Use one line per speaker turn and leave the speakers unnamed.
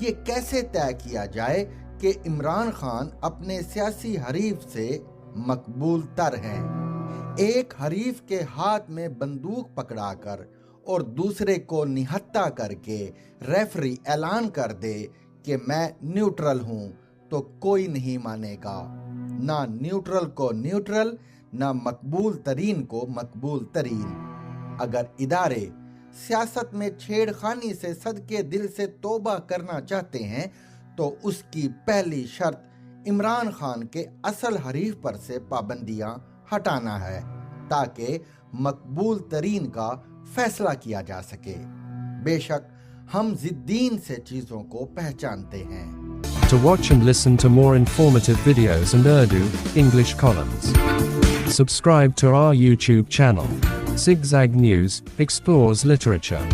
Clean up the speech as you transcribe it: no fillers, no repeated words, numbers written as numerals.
یہ کیسے طے کیا جائے کہ عمران خان اپنے سیاسی حریف سے مقبول تر ہیں؟ ایک حریف کے ہاتھ میں بندوق پکڑا کر اور دوسرے کو نہتھا کر کے ریفری اعلان کر دے کہ میں نیوٹرل ہوں تو کوئی نہیں مانے گا، نہ نیوٹرل کو نیوٹرل، نہ مقبول ترین کو مقبول ترین۔ اگر ادارے سیاست میں چھیڑ خانی سے صدقے دل سے توبہ کرنا چاہتے ہیں تو اس کی پہلی شرط عمران خان کے اصل حریف پر سے پابندیاں ہٹانا ہے تاکہ مقبول ترین کا فیصلہ کیا جا سکے۔ بے شک ہم ضدین سے چیزوں کو پہچانتے ہیں۔
To watch and listen to more informative videos and Urdu, English columns, subscribe to our YouTube channel. Zigzag News explores literature.